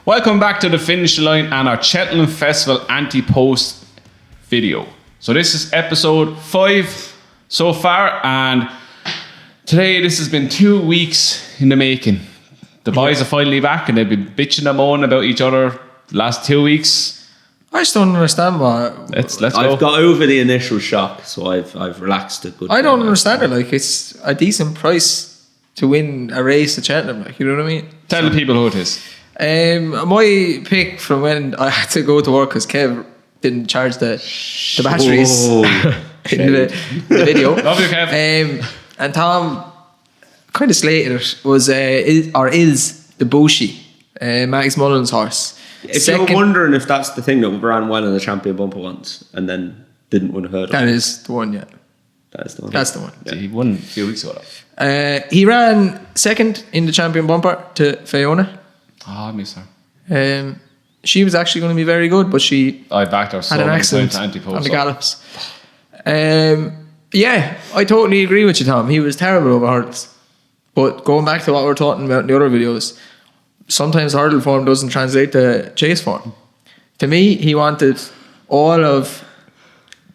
Welcome back to the finish line and our Cheltenham Festival Ante-Post video. So this is episode 5 so far, and today this has been 2 weeks in the making. The boys are finally back and they've been bitching and moaning about each other the last 2 weeks. I just don't understand why. Let's go. I've got over the initial shock, so I've relaxed a good. I don't understand it. Like, it's a decent price to win a race at Cheltenham. Like, you know what I mean? Tell the people who it is. My pick from when I had to go to work because Kev didn't charge the batteries in the video. Love you, Kev. And Tom kind of slated it. Was Debuchet, Max Mullen's horse. If you're wondering if that's the thing that ran well in the champion bumper once and then didn't win a hurdle, that is the one. Yeah, that is the one. That's the one. Yeah. He won a few weeks ago. He ran second in the champion bumper to Fiona. Oh, I miss her. She was actually going to be very good, but I backed her so had an many accident times to Ante-Post on the gallops. Yeah, I totally agree with you, Tom. He was terrible over hurdles. But going back to what we were talking about in the other videos, sometimes hurdle form doesn't translate to chase form. To me, he wanted all of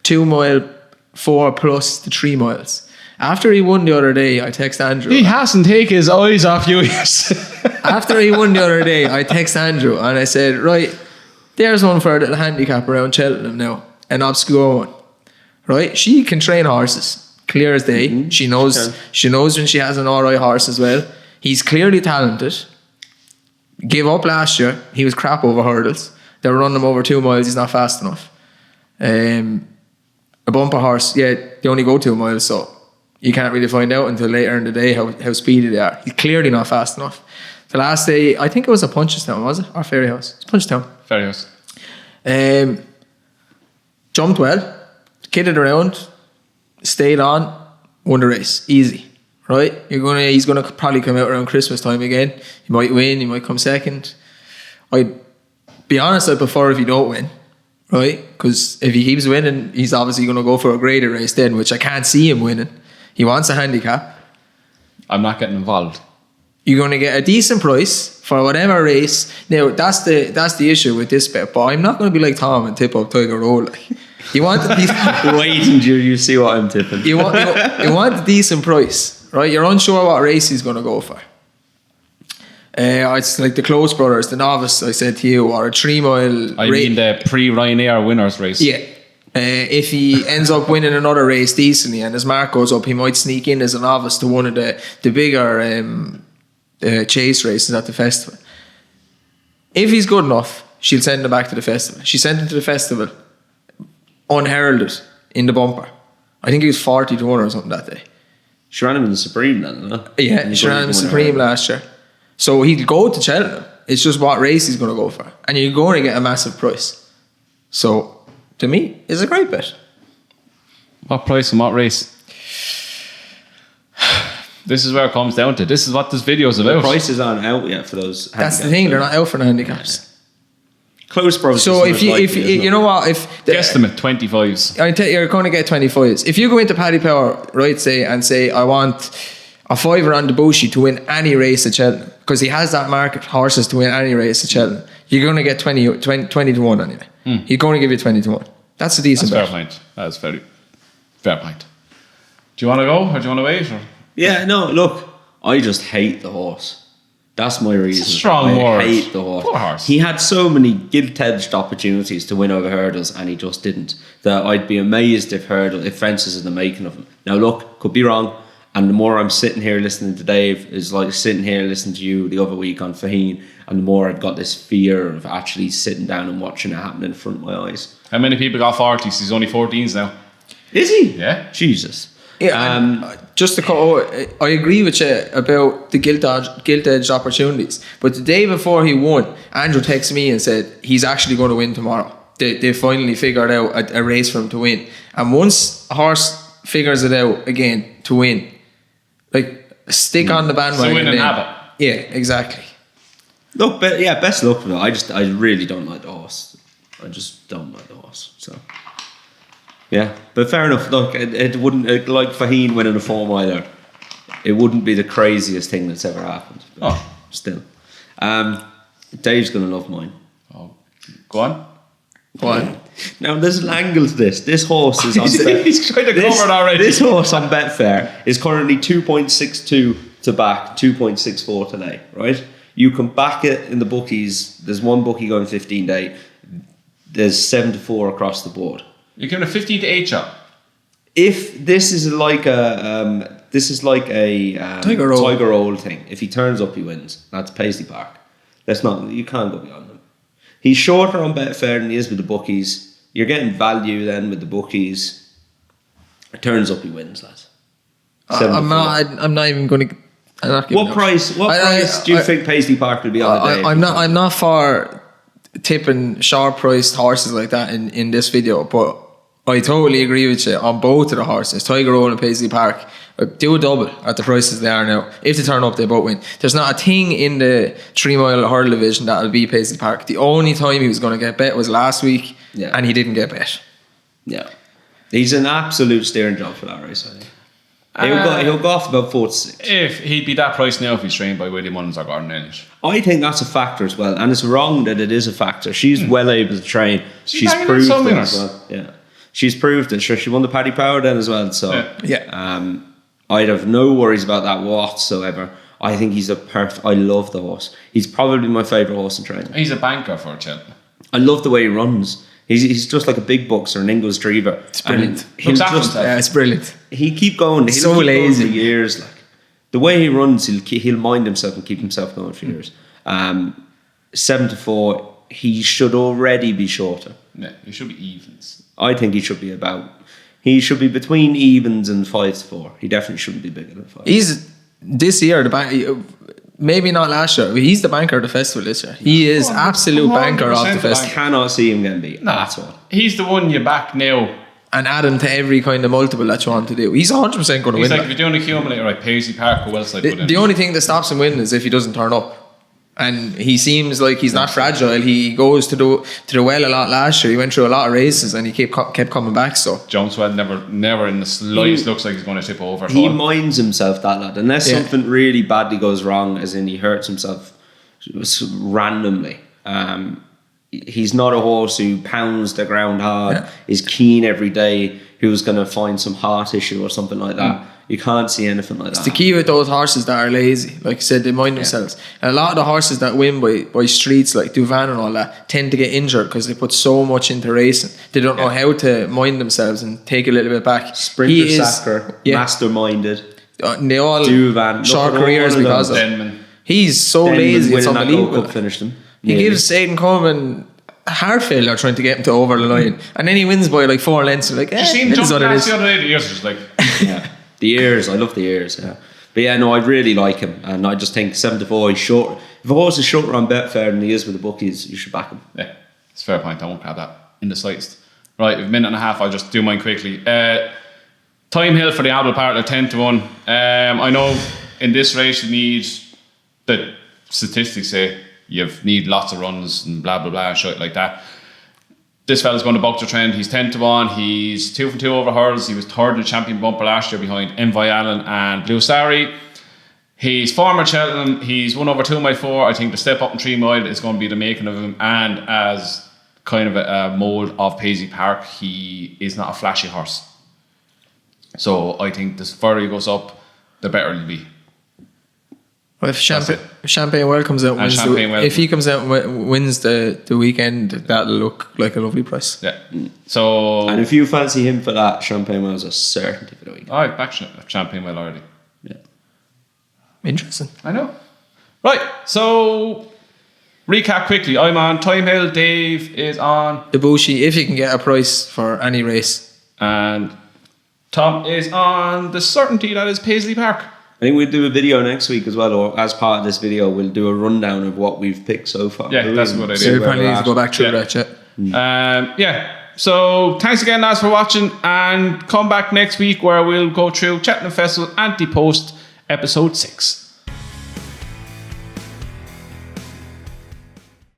2 mile 4 plus the 3 miles. After he won the other day, I text Andrew. He hasn't taken his eyes off you yet. After he won the other day, I text Andrew and I said, right, there's one for a little handicap around Cheltenham now, an obscure one. Right? She can train horses, clear as day. Mm-hmm. She knows when she has an alright horse as well. He's clearly talented. Gave up last year. He was crap over hurdles. They were running him over 2 miles. He's not fast enough. A bumper horse, yeah, they only go 2 miles, so you can't really find out until later in the day how speedy they are. He's clearly not fast enough. The last day, I think it was a Punchestown, was it? Or Ferryhouse? It's Punchestown. Ferryhouse. Jumped well, kidded around, stayed on, won the race. Easy, right? He's gonna probably come out around Christmas time again. He might win, he might come second. I'd be honest, I prefer if he don't win, right? Because if he keeps winning, he's obviously gonna go for a graded race then, which I can't see him winning. He wants a handicap. I'm not getting involved. You're going to get a decent price for whatever race. Now, that's the issue with this bet. But I'm not going to be like Tom and tip up Tiger Roll. You want the decent... Wait until you see what I'm tipping. You want a decent price, right? You're unsure what race he's going to go for. It's like the Close Brothers, the Novice, I said to you, or a 3 mile I mean the pre-Ryanair winners race. Yeah. If he ends up winning another race decently and his mark goes up, he might sneak in as a novice to one of the bigger chase races at the festival. If he's good enough, she'll send him back to the festival. She sent him to the festival unheralded in the bumper. I think he was 40-1 or something that day. She ran him in the Supreme then, didn't it? Yeah, she ran him in the Supreme last year. So he'll go to Cheltenham. It's just what race he's going to go for. And you're going to get a massive price. So... to me, it's a great bet. What price and what race? This is where it comes down to. This is what this video is about. The prices aren't out yet for those. That's the thing. They're not out for the handicaps. Close Brothers. So if you know what, if guesstimate 25s, you're going to get 25s. If you go into Paddy Power, right, say I want a $5 on Debuchet to win any race at Cheltenham, because he has that market horses to win any race at Cheltenham, you're going to get 20-1 anyway. He's going to give you 20-1. That's a decent bet. Fair point. That's very fair point. Do you want to go or do you want to wait? Or? Yeah, no, look, I just hate the horse. That's my reason. It's a strong word. I hate the horse. Poor horse. He had so many gilt-edged opportunities to win over hurdles and he just didn't. That I'd be amazed if fences are the making of him. Now look, could be wrong. And the more I'm sitting here listening to Dave is like sitting here listening to you the other week on Faheen, and the more I've got this fear of actually sitting down and watching it happen in front of my eyes. How many people got 40s? He's only 14s now. Is he? Yeah. Jesus. Yeah, just to I agree with you about the gilt-edged opportunities. But the day before he won, Andrew texted me and said he's actually going to win tomorrow. They finally figured out a race for him to win. And once a horse figures it out again to win, like stick on the bandwagon. So win and have it. Yeah, exactly. Look, best luck for it. I really don't like the horse. I just don't like the horse. So. Yeah, but fair enough. Look, it wouldn't, like Faheen winning a 4 miler, it wouldn't be the craziest thing that's ever happened. But still. Dave's going to love mine. Oh, go on. What? Now, there's an angle to this. This horse is on He's kind of covered already. This horse on Betfair is currently 2.62 to back, 2.64 today, right? You can back it in the bookies. There's one bookie going 15 day. There's 7-4 across the board. You're giving a 15 to 8 shot. If this is like a Tiger Roll thing. If he turns up, he wins. That's Paisley Park. You can't go beyond him. He's shorter on Betfair than he is with the bookies. You're getting value then with the bookies. Turns up, he wins, lads. I'm not even going to. What price do you think Paisley Park will be on a day? I'm not for tipping sharp priced horses like that in this video, but I totally agree with you on both of the horses, Tiger Roll and Paisley Park. Do a double at the prices they are now. If they turn up, they both win. There's not a thing in the 3 mile hurdle division that'll be Paisley Park. The only time he was going to get bet was last week, and he didn't get bet. Yeah, he's an absolute steering job for that race, I think. He'll go off about 4 to 6. If he'd be that price now if he's trained by William Mullins or Gordon Elliott. I think that's a factor as well, and it's wrong that it is a factor. She's well able to train. She's banging proved some it winners. as well. Yeah, she's proved it. Sure, she won the Paddy Power then as well. So I'd have no worries about that whatsoever. I think he's I love the horse. He's probably my favourite horse in training. He's a banker for Cheltenham. I love the way he runs. He's just like a big boxer, an English Drever. It's brilliant. It's brilliant. He keep going. He'll So keep lazy. going for years. Like the way he runs, he'll mind himself and keep himself going for years. 7-4. He should already be shorter. Yeah, he should be evens. I think he should be between evens and 5-4. He definitely shouldn't be bigger than 5. He's this year the bank. Maybe not last year, but he's the banker of the festival this year. He is absolute banker of the 100% festival. I cannot see him getting beat. Nah, That's all. he's the one you back now. And add him to every kind of multiple that you want to do. He's 100% going to He's win. like, that. if you're doing a accumulator, right, Paisley Park, who else I put in? The only thing that stops him winning is if he doesn't turn up. And he seems like he's not fragile. He goes to the well a lot last year. He went through a lot of races and he kept coming back. So Jumps well, never in the slightest looks like he's going to tip over. He minds himself, that lad. Unless something really badly goes wrong, as in he hurts himself randomly. He's not a horse who pounds the ground hard, is keen every day, who's going to find some heart issue or something like that. You can't see anything like that. it's the key with those horses that are lazy. Like I said, they mind themselves. And a lot of the horses that win by streets like Duvan and all that tend to get injured because they put so much into racing. They don't know how to mind themselves and take a little bit back. Sprinter Sacker, masterminded. They all Duvan, short careers because of Denman. He's so lazy, it's unbelievable. Finished him. He gives Aidan Coleman heart failure trying to get him to over the line, and then he wins by like 4 lengths. You're like, You seen it jump is what it past is. the other day, the ears are just like... Yeah. The ears, I love the ears. Yeah, but yeah, no, I really like him, and I just think 7-4. He's short. If a horse is shorter on Betfair than he is with the bookies, you should back him. Yeah, it's a fair point. I won't grab that in the slightest. Right, we have a minute and a half. I'll just do mine quickly. Thyme Hill for the Albert Partner, 10-1. I know in this race you need, the statistics say you need lots of runs and blah blah blah and shit like that. This fella's going to buck the trend. He's 10-1. He's 2 from 2 over hurdles. He was third in the champion bumper last year behind Envoy Allen and Blue Sari. He's former Cheltenham. He's won over 2 mile 4. I think the step up in 3 mile is going to be the making of him. And as kind of a mould of Paisley Park, he is not a flashy horse. So I think the further he goes up, the better he'll be. Well, if Champagne Well comes out, if he comes out and wins the weekend, that'll look like a lovely price. Yeah. So, and if you fancy him for that, Champagne Well is a certainty for the weekend. I back Champagne Well already. Yeah. Interesting. I know. Right. So recap quickly. I'm on Thyme Hill. Dave is on Debuchet, if you can get a price for any race, and Tom is on the certainty that is Paisley Park. I think we'll do a video next week as well, or as part of this video, we'll do a rundown of what we've picked so far. Yeah, that's what I so did. we probably need to go back through that. Yeah. So thanks again, lads, for watching, and come back next week where we'll go through Cheltenham Festival Ante-Post episode 6.